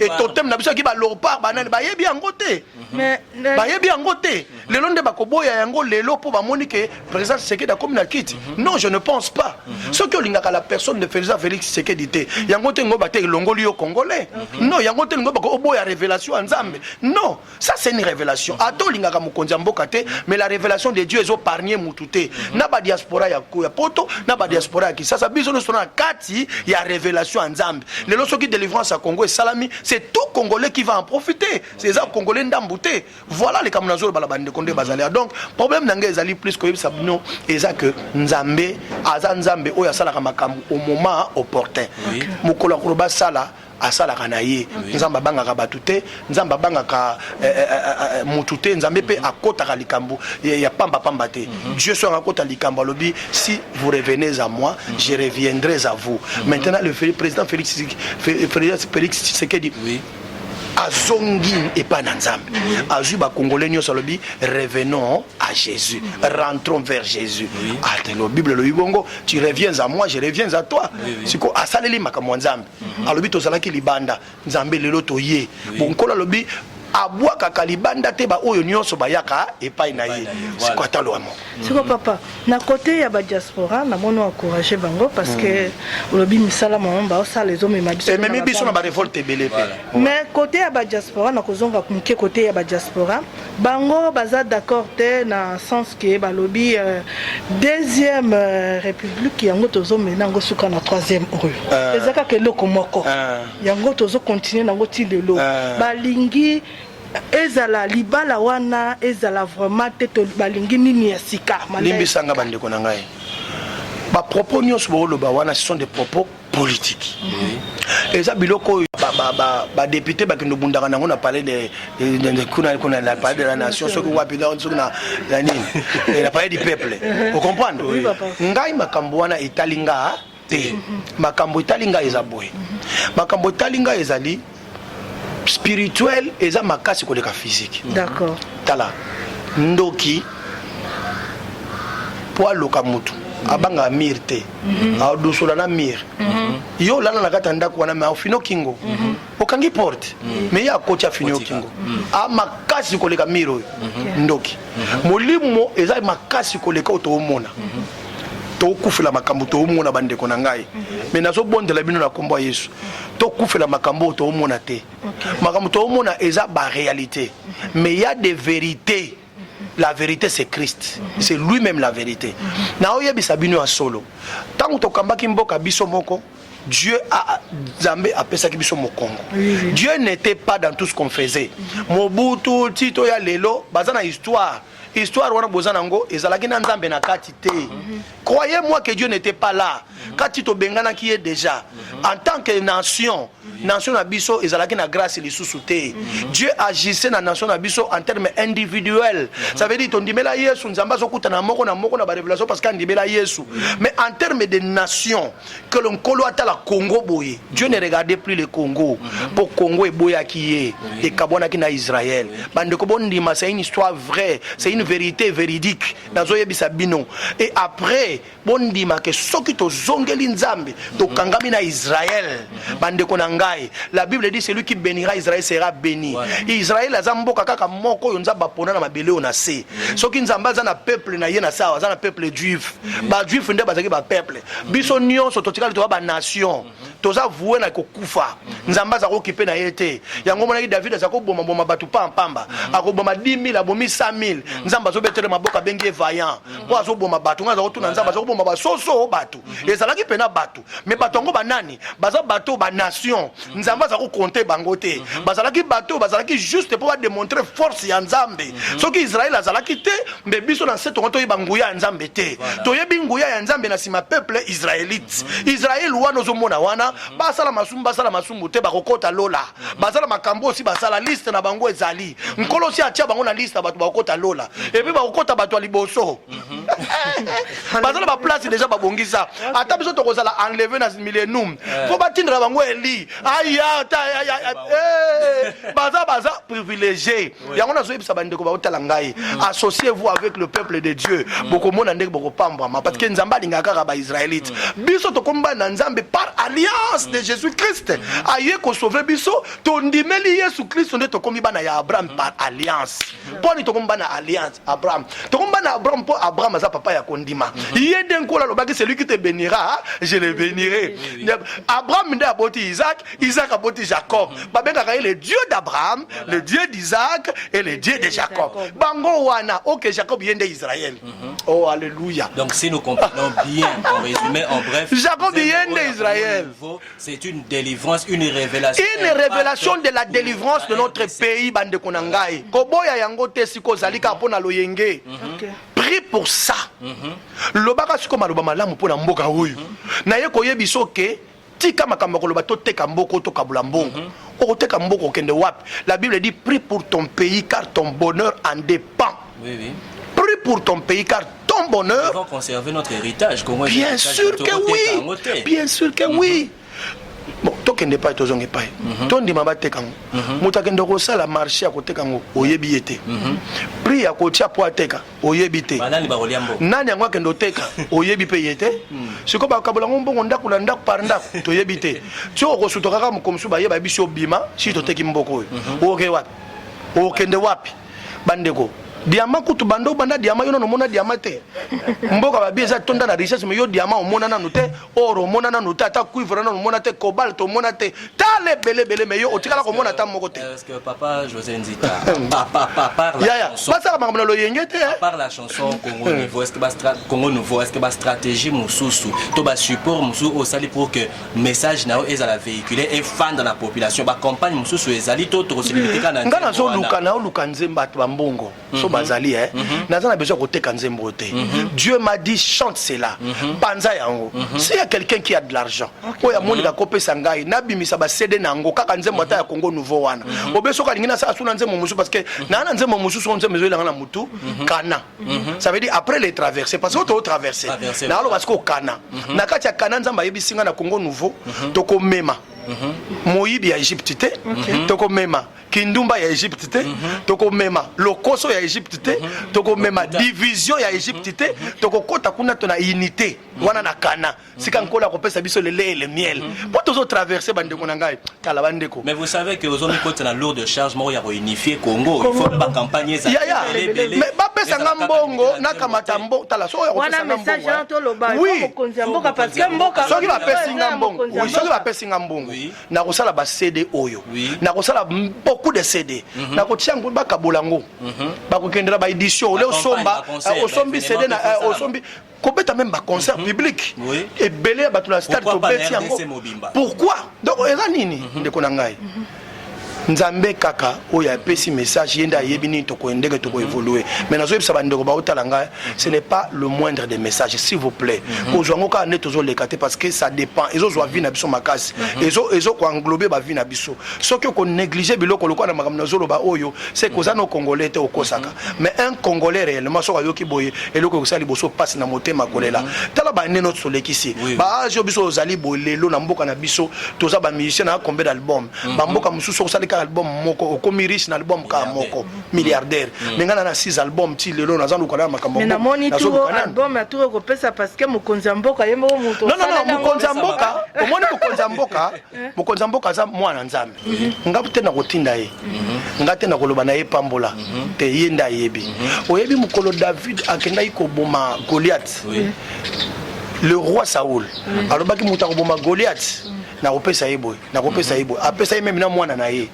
et totem na biso ki ba lopar banane ba yebi angote. Mais ba yebi angote. Le long de bakoboya yango lelo po ba monique président Tshisekedi comme na kit. Non, je ne pense pas. Ce que lingaka la personne de Félix Tshisekedi té. Yangote ngo baté longoli au Congolais. Non, yangote ngo bako boya révélation en Nzambe. Non, ça c'est une révélation. Ato lingaka mukonzi mboka té, mais la révélation de Dieu ezo parnier mututé. Na ba diaspora ya poto, na ba diaspora ki. Ça biso no sona kati ya révélation en Nzambe. Lelo soki délivrance à Congo et Salami, c'est tout Congolais qui va en profiter. C'est ça Congolais ndambouté. Voilà les kamunazolo balabande konde bazalia. Donc problème nanga ezali plus que sabino eza que Nzambe aza Nzambe oya sala makambo au moment opportun. Mukola kuroba sala asala kanaye Nzamba bangaka batute Nzamba bangaka mutute Nzambe pe akota likambo ya pamba pamba te. Dieu soit akota likambo lobi si vous revenez à moi je reviendrai à vous. Maintenant le président Félix Tshisekedi azongi et pas Nzambe. Azuba congolais nyo salobi revenons à Jésus. Rentrons vers Jésus. Ah la Bible le ibongo tu reviens à moi je reviens à toi. Siko asaleli makambo Nzambe. Alobi to salaki libanda Nzambe lelo toye. Bon kola lobi abwa kakalibanda te ba oyo nyonso bayaka epai na ye. C'est quoi ta loi? C'est quoi papa? Na côté ya ba diaspora na mono encourager bango parce que lobi misala maman ba ça les hommes ma biso. Et même biso na ba révolte belé pe. Mais côté ya ba diaspora na kozonga kumke côté ya ba diaspora bango baza d'accord te na sens que ba lobi deuxième république yango tozo mena ngo suka na troisième rue. Ezaka ke loko moko. Yango tozo continuer nango ti lelo. Ba lingi ezala libala wana ezala vraiment tete balingi nini ya sika limbisanga bandeko na ngai ba propos nyos bo loba wana ce sont des propos politiques eza biloko ba député ba kino bundaka nango na parler de kuna la parler de la nation ce que wapi dans ce na nini la parler du peuple vous comprenez ngai makambo wana italinga te makambo italinga ezaboy makambo italinga ezali spirituel eza makasi koleka physique. D'accord. Tala ndoki po aloka mutu abanga mirte adusola na mir yo lana na kata ndako wana ma fino kingo okangi porte mais ya kocha fino kingo a makasi koleka miro ndoki molimo eza makasi koleka otomona to kufela makambo to omona bandeko na ngai mais nazo bondela bino na kombo ya Yesu to kufela makambo to omona te makambo to omona eza ba réalité mais il y a des vérités. La vérité c'est Christ, c'est lui-même la vérité. Na oyebisa bino ya solo tango to kambaki mboka biso moko Dieu a Nzambe a pesaki biso mokongo. Dieu n'était pas dans tout ce qu'on faisait. Mobutu Tito ya lelo bazana histoire wana bozana ngo ezalaki na Nzambe na kati te croyez-moi que Dieu n'était pas là. Quand tu te bengana qui est déjà, en tant que nation, nation Abisso, ils allaient la grâce et les sous-soutés. Dieu agissait dans la nation Abisso en termes individuels. Ça veut dire, on dit, mais là, Yesu, nous avons na révélation parce qu'on dit, mais là, Yesu. Mais en termes de nation, que l'on coloate la Congo, boye, Dieu ne regardait plus le Congo. Pour Congo et boya qui est, et Kabona qui na Israël. C'est une histoire vraie, c'est une vérité véridique. Dans Zoyebisabino. Et après, bon dima que ceux qui te zongeli nzambe, to kangami na Israël, bande konangai. La Bible dit celui qui bénira Israël sera béni. Israël a zamboka kaka moko yo nzamba pona na mabele ona se. Ceux qui nzamba za na peuple na ye na sawa, za na peuple juif. Ba juif nde bazaki ba peuple. Biso nyonso totikali to ba nation. Toza voué na kokufa. Nzamba za ko kipe na yete. Yango mona ki David za ko boma boma batu pa pamba. Akoboma 10 000 abomi 100 000. Nzamba zo betere maboka bengi vaillant. Po azo boma batu ngaza ko tuna nzamba zo boma ba soso batu. Ezalaki pena batu. Mais batu ngo banani? Baza batu ba nation. Nzamba za ko compter bangote. Bazalaki batu bazalaki juste pour démontrer force ya nzambe. Soki Israël azalaki te, mais biso na seto to yibanguya nzambe te. To yebi nguya ya nzambe na sima peuple israélite. Israël wana zo mona wana basala masumbu te bakokota lola. Basala makambo aussi basala liste na bango ezali. Nkolo si atia bango na liste batu bakokota lola. Et puis bakokota batu aliboso. Basala ba place déjà babongisa. Ata biso to kozala enlever na millennium. Faut batindra bango eli. Aya ta baza privilégié. Yango na zoyebisa bandeko ba otala ngai. Associez-vous avec le peuple de Dieu. Boko mona ndeko boko pamba parce que nzamba lingaka ka ba israélite. Biso to komba na nzambe par alliance de Jésus-Christ. Aye ko sauver biso to ndimeli Yesu Christ onde to komi bana ya Abraham par alliance. Poni to komba na alliance Abraham. To komba na Abraham pour Abraham aza papa ya kondima. Yeden ko la lobaki celui qui te bénira, je le bénirai. Abraham nde aboti Isaac, Isaac aboti Jacob. Babenga ka le Dieu d'Abraham, le Dieu d'Isaac et le Dieu de Jacob. Bango wana OK Jacob yende Israël. Oh alléluia. Donc si nous comprenons bien en résumé en bref, Jacob yende Israël. C'est une délivrance, une révélation. Une révélation de la délivrance de notre pays bande konangai. Koboya yango te siko zalika pona loyenge. Prie pour ça. Lobaka siko maloba malamu pona mboka oyo. Na ye koyebiso ke tika makambo koloba to teka mboko to kabula mbongo. Okoteka mboko kende wapi? La Bible dit prie pour ton pays car ton bonheur en dépend. Oui. Prie pour ton pays car ton bonheur. Nous devons conserver notre héritage. Bien sûr que oui. Bien sûr que oui. Bon, tokende pa tozonge pa. Tondi maba tekango. Mutakende ko sala marché à côté kango oyebi ete. Prix ya ko tia po ateka oyebi te. Banani ba oliambo. Nani yango kendo teka oyebi pe yete. Siko ba kabula ngombongo ndaku na ndaku par ndaku toyebi te. Tio ko sutoka ka mukomsu ba yeba biso bima si to teki mboko oyo. Oke wapi? Okende wapi? Bandeko. Diamant kutu bando banda diamant yo no mona diamant te. Mboka ba bieza tonda na richesse mais yo diamant o mona na note, oro mona na note, ata cuivre na mona te, cobalt o mona te. Tale bele mais yo otikala ko mona ta moko te. Est-ce que papa José Nzita par la chanson. Pas ça ba ngam lo yenge te. Par la chanson Congo Nouveau, est-ce que ba Congo Nouveau, est-ce que ba stratégie mususu, to ba support mususu au sali pour que message na ezala véhiculer et fan dans la population, ba campagne mususu ezali to possibilité kana. Ngana zo luka na luka nzemba to mbongo. Bazali nazana besoin côté kanzembo te. Dieu m'a dit chante cela. Banza yango. S'il y a quelqu'un qui a de l'argent, ko ya moni ka kopé sangai, na bimisa ba CD nango kaka nzembo ta ya Congo Nouveau wana. Obeso ka lingina sa asuna nzembo musu parce que na nzembo musu so nzembo zo na mutu kana. Ça veut dire après les traversées parce que to traverser. Na lo parce que kana. Na kati ya kana nzamba yebisinga na Congo Nouveau to ko mema. Moyibi ya Égypte te. To ko mema. Kindumba ya Égypte te, toko mema lokoso ya Égypte te, toko mema division ya Égypte te, toko kota kuna tona unité wana na kana sika nkola ko pesa biso le lait et le miel pour tous traverser bande ko ngai kala bandeko. Mais vous savez que aux hommes côté na lourde charge mo ya réunifier Congo, il faut pas campagne ça. Mais ba pesa ngambongo na kamata mbo tala so ya ko pesa ngambongo. Oui, mboka parce que mboka so ki ba pesa ngambongo. Oui, so ki ba pesa ngambongo. Na ko sala ba CD oyo. Na ko sala beaucoup de CD. Na ko tiango ba kabolango. Ba ko kendra ba édition le somba osombi CD na osombi kobeta même ba concert public. Et belé ba to la stade to beti yango. Pourquoi? Donc eza nini ndeko na ngai? nzambe kaka oyo apesi message yenda yebini toko ndenge toko évoluer mais nazo yebisa bandeko ba otalanga ce n'est pas le moindre des messages s'il vous plaît ozwango ka net ozo lekate parce que ça dépend ezo zwa vie na biso makasi ezo ko englober ba vie na biso soki ko négliger biloko lokwa na makambo nazo loba oyo c'est que no congolais te okosaka mais un congolais réellement so yoki boye eloko ko sali boso passe na motema kolela tala ba neno tsolekisi ba ajo biso ozali bolelo na mboka na biso toza ba musicien na combien d'albums ba mboka mususu ko sali ka album moko okomi riche na album ka moko milliardaire mais ngana na 6 albums ti lelo na zandu kala makambo mais na moni tout album a tout ko pesa parce que mokonzi mboka yemo muto non mokonzi mboka omoni mokonzi mboka za mwana nzambe ngapute na kotinda ye ngate na koloba na ye pambola te yenda yebi oyebi mukolo David akenda ikoboma Goliath le roi Saoul alobaki muta koboma Goliath na kopesa yebo apesa ye même na mwana na ye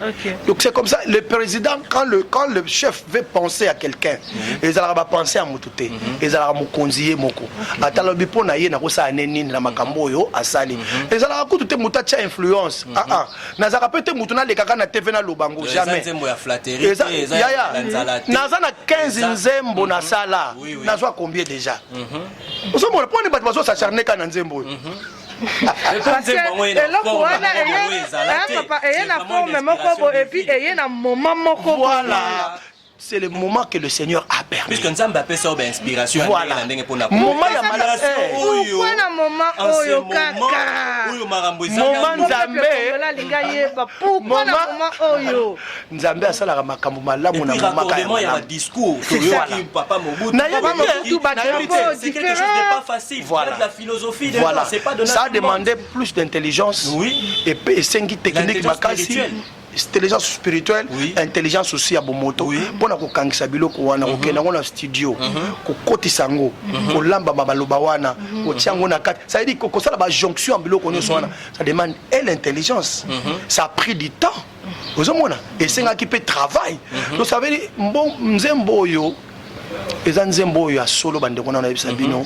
donc c'est comme ça le président quand le chef veut penser à quelqu'un ils allent pas penser à mututé ils allent mukonzier moko atalobi pona ye na kosa neni na makambo yo asali ils allent kututé mutacha influence na za rapete mutuna le kaka na TV na lobango jamais nzembo ya flatterie naza na 15 nzembo na sala nazwa combien déjà oso mona poni bato bazo s'acharner kana nzembo parce que eloko wana eye na forme moko et puis eye na moment moko voilà c'est le moment que le Seigneur a permis. Puisque nous avons appelé ça une inspiration. Voilà. Moment ya malade. Pourquoi na moment oyo kaka? Moment Nzambe. Pourquoi na moment oyo? Nzambe asala makambo malamu na moment kaka. Il y a un discours. Papa Mobutu. C'est quelque chose de pas facile. Voilà. Il y a de la philosophie. Voilà. C'est pas de ça a demandé plus d'intelligence. Oui. Et cinq techniques makasi. Intelligence spirituelle, intelligence aussi à Bomoto. Pour na kokangisa biloko wana kokena ngona studio kokotisa ngo kolamba babaloba wana kotiango na kati ça veut dire ko sala ba jonction biloko nyonso wana ça demande l'intelligence ça a pris du temps vous omona et senga qui peut travail donc ça veut dire bon nzembo yo eza nzembo oyo ya solo bandeko na yebisa bino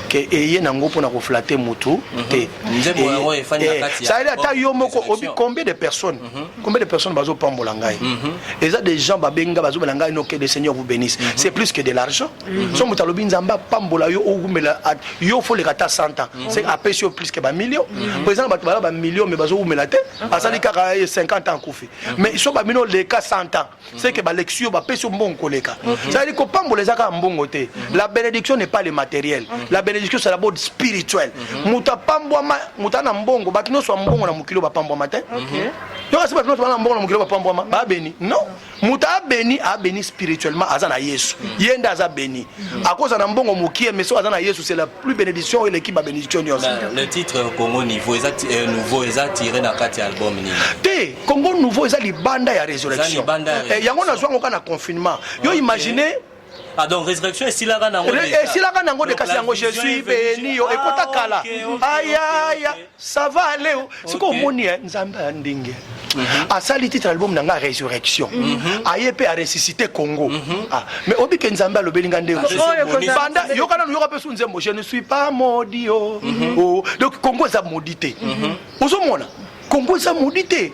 ke eye nango pona ko flatter mutu te nzembo yango efanya kati ça veut dire ata yo moko combien de personnes bazo pambola ngai eza des gens babenga bazo bela ngai no que le Seigneur vous bénisse c'est plus que de l'argent so mutalobi nzamba pambola yo ogumela yo faut les kata 100 ans c'est après sur plus que ba millions par exemple ba millions mais bazo gumela te asali kaka 50 ans kufi mais so ba mino le ka 100 ans c'est que ba lection ba peso mbongo koleka ça veut dire ko pambola la bénédiction n'est pas le matériel. La bénédiction c'est d'abord spirituel. Muta pambwama muta na mbongo bakino so mbongo na mukilo ba pambwa matin. Yo kasi bakino so na mbongo na mukilo ba pambwa ba béni. Non. Muta a béni spirituellement azana Yesu. Yenda aza béni. À cause na mbongo mukie mais so azana Yesu c'est la plus bénédiction et l'équipe ba bénédiction aussi. Le titre Congo Nouveau nouveau tiré na kati album ni. Te Congo Nouveau eza libanda ya résurrection. Et yango na zwango kana confinement. Yo imaginez donc résurrection et si la gana nango de kasi yango je suis béni yo ekota kala aïe ça va aller c'est comme moni nzambe ndinge asali titre album nanga résurrection aye pe a ressuscité Congo mais obi ke nzambe alobelinga ndeko banda yo kana yo ka pesu nzembo je ne suis pas maudit donc Congo za maudité ozomona Congo za maudité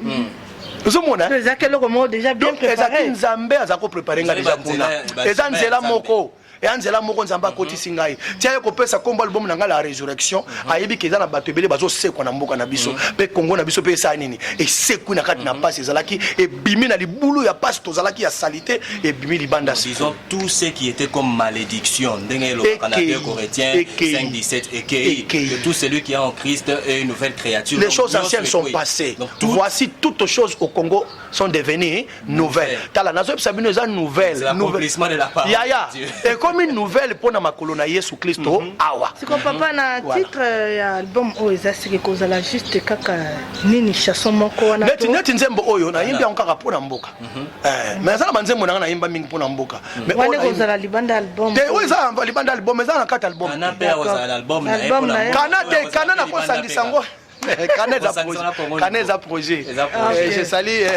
ozomona déjà bien préparé nzambe azako préparer nga déjà kuna eza nzela moko et anzela moko nzamba kotisi ngai tia ko pesa kombo album na nga la résurrection ayebi ke za na bato ebele bazo sekwa na mboka na biso pe Congo na biso pe esa nini et sekwa na kati na passe ezalaki et bimi na libulu ya passe tozalaki ya salité et bimi libanda disons tout ce qui était comme malédiction ndenge le Canada Corinthiens 5:17 et que tout celui qui est en Christ est une nouvelle créature. Les choses anciennes sont passées. Voici toutes choses au Congo sont devenues nouvelles. Tala nazo sabino za nouvelle. C'est l'accomplissement de la parole. Et comme une nouvelle pour na makolo na Yesu Kristo awa. C'est comme papa na titre album oyo c'est que kozala juste kaka nini chanson moko wana. Net nzembo oyo na yimbi encore pour na mboka. Mais ça na nzembo na yimba mingi pour na mboka. Mais wana kozala libanda album. Te oyo za libanda album mais ça na 4 album. Na pe kozala album na Kana na kosangisa ngo. Kaneza projet. Je salue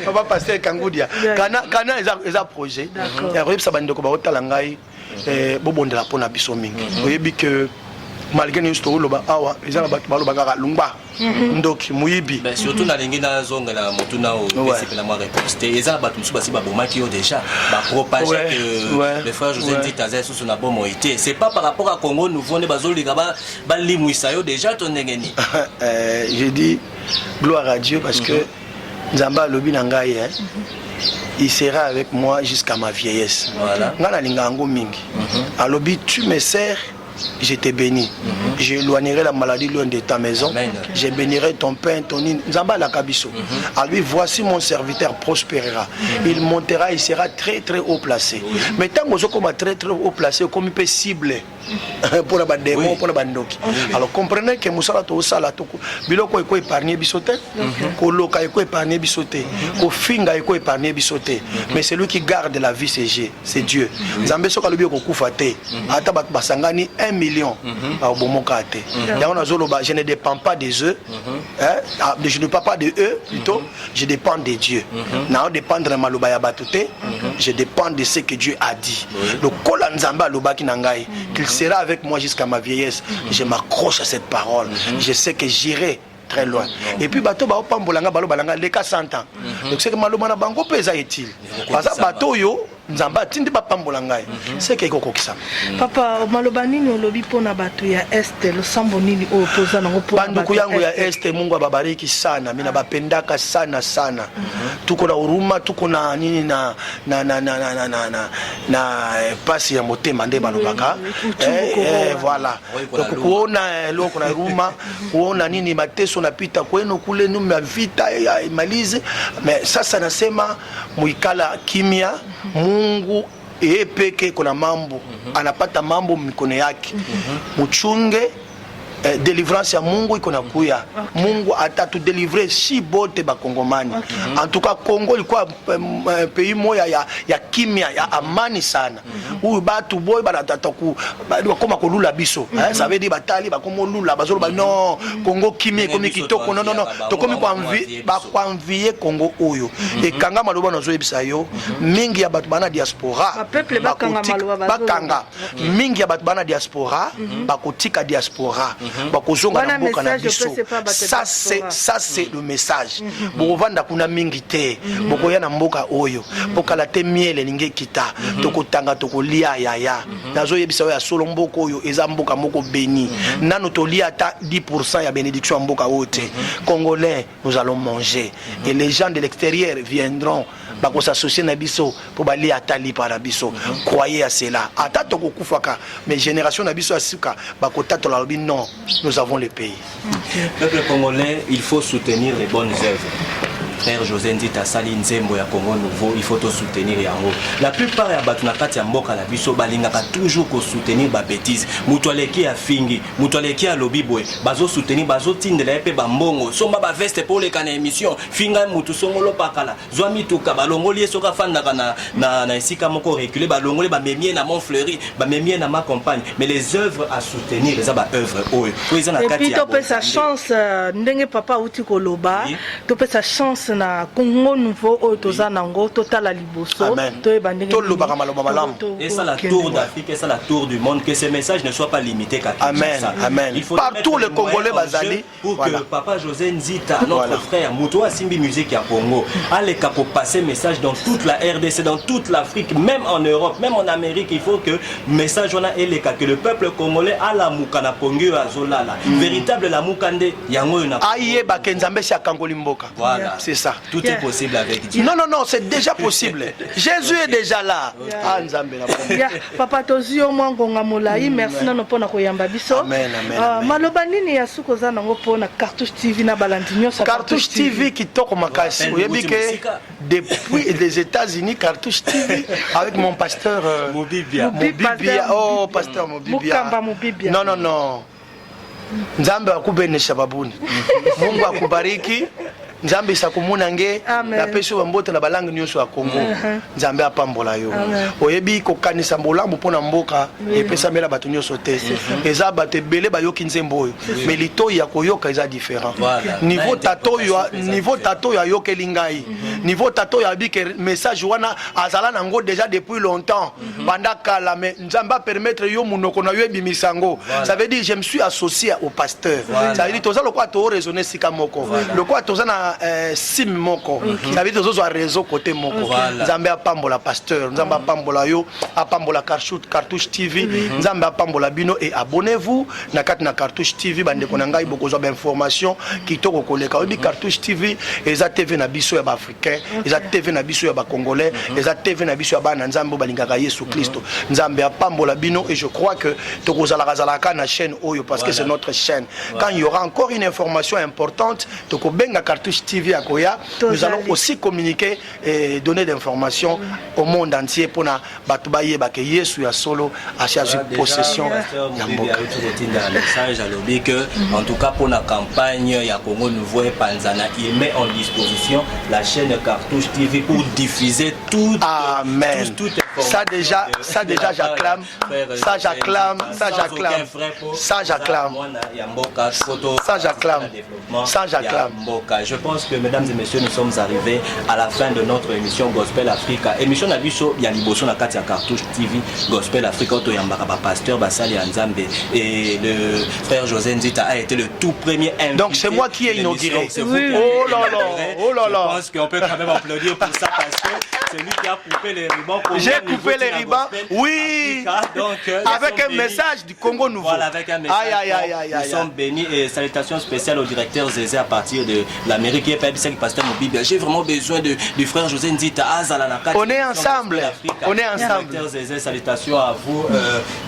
papa pasteur Kangoudia. Kana eza projet. Ya royeb sabandeko ba otala ngai bobondela pona biso mingi. Oyebi que malgré nous sto loba awa ezala bato baloba kaka lumba ndoki muyibi surtout na lingi na zonga la motuna au principe la moi reposté ezala bato musu basi ba bomaki déjà ba propager que le frère José Nzita sous son abomo été c'est pas par rapport à Congo nouveau ne bazolika ba limwisa yo déjà ton ngeni je dis gloire à Dieu parce que Nzamba lobi na ngai il sera avec moi jusqu'à ma vieillesse. Voilà. Ngana lingango mingi. Alobi tu me sers, je te bénis. J'éloignerai la maladie loin de ta maison. Amen. Je bénirai ton pain, ton île. Nzamba la kabiso. À lui, voici mon serviteur prospérera. Il montera, il sera très très haut placé. Mais tant que comme très très haut placé, comme il peut cibler pour la démon, pour la bandoki. Alors comprenez que Moussala to sala to biloko eko épargner bisoté, ko loka eko épargner bisoté, ko finga eko épargner bisoté. Mais celui qui garde la vie c'est Dieu. Nzambe soka lobi ko kufate. Ata bat basangani 1 million au bomoka te. Je ne dépends pas des eux, je ne dépends pas de eux plutôt, je dépends de Dieu. Na dépendre maloba ya batute, je dépends de ce que Dieu a dit. Le kola nzamba lobaki nangai qu'il sera avec moi jusqu'à ma vieillesse. Je m'accroche à cette parole. Je sais que j'irai très loin. Et puis bateau ba pambolanga balo balanga leka 100 ans. Donc c'est que maloma na bango pesa est-il. Parce que bateau yo nzamba tindi ba pambolanga. C'est que koko kisa. Papa maloba nini olobi pona bato ya est le sambo nini opoza nango pona banduku yangu ya est Mungu ababariki sana. Mina bapendaka sana sana. Tuko na huruma, tuko na nini na pasi ya motema nde balobaka. Voilà. Donc kuona loko na huruma, kuona nini mateso napita kwenu kule nume vita ya imalize. Mais sasa nasema muikala kimya. Mungu peke kuna mambo anapata mambo mikono yake muchunge délivrance ya Mungu iko nakuya. Mungu atatu délivrer si bote ba Kongomani. En tout cas Congo ilikuwa pays moya ya kimya ya amani sana. Huyu batu boy banatata ku koma kolula biso. Ça veut dire batali ba komo lula bazolo ba non Congo kimya komi kitoko non to komi kwa envier Congo oyo. Et kanga maloba nazo ebisa yo mingi ya batu bana diaspora. Peuple bakanga maloba bakanga mingi ya batu bana diaspora bakotika diaspora. Ça c'est le message. Bokovanda kuna mingi te. Bokoya na mboka oyo. Bokala te miele ninge kita. Tokotanga tokolia yaya. Nazo yebisa ya solo mboko oyo eza mboka moko béni. Nano tolia ata 10% ya bénédiction mboka ote. Congolais, nous allons manger. Et les gens de l'extérieur viendront. Bako s'associer na biso pour bali atali para biso. Croyez à cela. Ata toko kufaka. Mais génération na biso asuka bako tato la lobi non. Nous avons le pays. Peuple congolais, il faut soutenir les bonnes œuvres. Frère José Nzita Sali Nzembo ya Congo Nouveau, il faut te soutenir yango. La plupart ya batu na kati ya mboka la biso balingaka toujours ko soutenir ba bêtise. Mutualeki ya fingi, mutualeki ya lobibwe, bazo soutenir bazo tindela epe ba mbongo. Somba ba veste pour les kana émission, finga mutu songolo pakala. Zwami tuka balongoli soka fanda na esika moko reculer balongoli ba memie na Montfleury, ba memie na ma compagne. Mais les œuvres à soutenir, les aba œuvres oyo. Et puis to pe sa chance ndenge papa uti koloba, to pe sa chance na Congo Nouveau autoza nango totala liboso to lobaka maloba malamu et ça la tour d'Afrique et ça la tour du monde que ces messages ne soient pas limités qu'à Kinshasa. Amen. Il faut partout les Congolais bazali pour que papa José Nzita notre frère Muto Asimbi musique ya Congo allez pour passer message dans toute la RDC, dans toute l'Afrique, même en Europe, même en Amérique. Il faut que message on a eleka que le peuple congolais a la mukana pongu azolala véritable la mukande yango na aye ba kenzambe sia kangoli mboka. Voilà. C'est ça. Tout est possible avec Dieu. Non, c'est déjà possible. Jésus est déjà là. Papa Tozio Mwangonga Molai, merci na pona koyamba biso. Amen, amen. Maloba nini ya suko za nango pona Cartouche TV na balandinyo sa Cartouche TV qui toko makasi. Vous savez que depuis les États-Unis, Cartouche TV avec mon pasteur Mobibia. Oh, pasteur Mobibia. Non. Nzambe akubenesha babuni. Mungu akubariki. nzambe sakomona nge na peso bambote na balangue nyonso ya Congo nzambe apambola yo oyebi kokanisa mbolambo mpona mboka epesamela bato nyonso te eza bato ebele bayoki nzembo oyo mais litoi ya koyoka eza différent niveau tato ya yokeli ngai niveau tato ya bike message wana azala nango déjà depuis longtemps pendant kala mais nzambe a permettre yo munoko na yo ebimisango ça veut dire je me suis associé au pasteur ça veut dire toza lokwa to raisonner sika moko lokwa toza na sim moko ça veut dire tozo a réseau côté moko nzambe apambola pasteur nzambe apambola yo apambola Cartouche TV nzambe apambola bino et abonnez-vous na kati na Cartouche TV bande ko ngai boko zo ba information kitoko koleka obi Cartouche TV eza TV na biso ya ba africain eza TV na biso ya ba congolais eza TV na biso ya bana nzambe balingaka Yesu Kristo nzambe apambola bino et je crois que tokozala kazalaka na chaîne oyo parce que c'est notre chaîne quand il y aura encore une information importante tokobenga Cartouche TV akoya nous allons aussi communiquer et donner d'informations au monde entier pour na batu bayeba que Yesu ya solo a chargé possession ya mboka message à l'obé que en tout cas pour la campagne ya Congo Nouveau et Panzana il met en disposition la chaîne Cartouche TV pour diffuser tout ça déjà j'acclame je pense que mesdames et messieurs nous sommes arrivés à la fin de notre émission Gospel Africa émission na biso ya liboso na kati ya Cartouche TV Gospel Africa to yambaka ba pasteur Basali Nzambe et le frère José Nzita a été le tout premier invité. Donc c'est moi qui ai inauguré. Oh là là. Je pense qu'on peut quand même applaudir pour ça parce que c'est lui qui a coupé les rubans. J'ai coupé les rubans. Oui. Donc, avec un message du Congo Nouveau. Voilà, avec un message. Nous sommes bénis et salutations spéciales au directeur Zézé à partir de l'Amérique qui est pasteur Mobibi. J'ai vraiment besoin du frère José Nzita Azalanaka. On est ensemble. On est ensemble. Directeur Zézé, salutations à vous.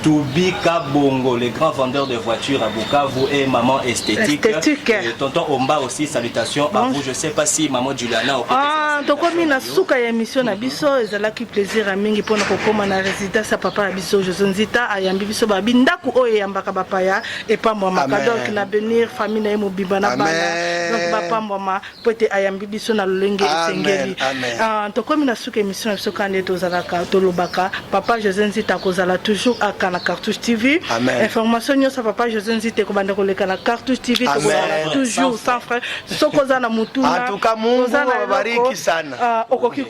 Toubika Bongo, les grands vendeurs de voitures à Bukavu et Maman Esthétique. Et tonton Omba aussi, salutations à vous. Je ne sais pas si Maman Juliana. Donc on a souka émission na biso ezalaki plaisir à mingi pona kokoma na résidence papa na biso José Nzita ayambi biso ba bindaku oyo yambaka bapaya et pas moi donc na benir famille na mobiba na bana donc papa moi peut ayambi biso na lolenge esengeli to komi na souka émission biso kande tozalaka tolobaka papa José Nzita kozala toujours à na Cartouche TV information nyosa papa José Nzita ko banda koleka na Cartouche TV toujours sans frère sokoza na mutuna en tout cas Mungu awabariki sana okoki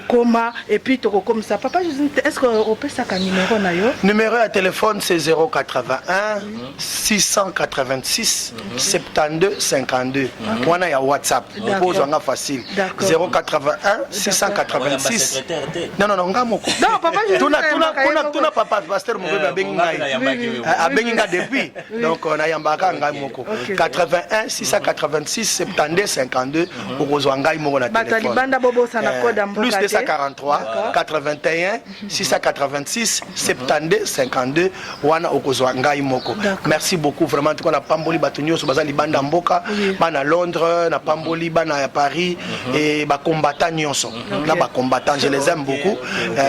koma et puis comme ça papa est-ce que on peut ça numéro na yo numéro de téléphone c'est 081 686 72 52 wana ya WhatsApp pose nga facile 081 686 non ngamoko non papa tuna papa pasteur Mobebe abengi nga depuis donc on a yambaka ngamoko 81 686 72 52 okozwa ngai moko na téléphone plus 243 81 686 72 52 wana okozwa ngai moko merci beaucoup vraiment tout na pamboli bato nyonso bazali banda mboka bana Londres na pamboli bana Paris et ba combattant nyonso na ba combattant je les aime beaucoup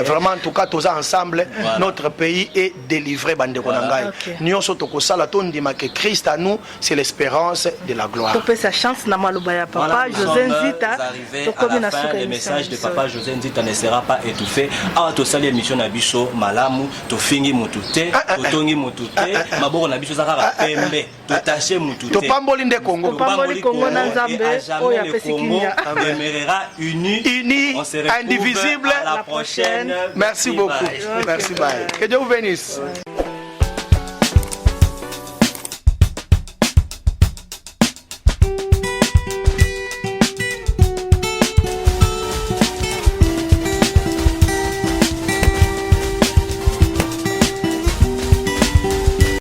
vraiment en tout cas tous ensemble notre pays est délivré bande ko na ngai nyonso tokosala tondima que Christ à nous c'est l'espérance de la gloire. To sa chance na maloba ya papa José Nzita à la fin le message de papa José Nzita ne sera pas étouffé. Ah to sali émission na biso malamu to fingi mutute to tongi mutute maboko na biso zakara pembe to taché mutute to pamboli nde Congo na Nzambe o ya pesikinya demeurera uni indivisible la prochaine. Merci beaucoup. Merci bye. Que Dieu vous bénisse.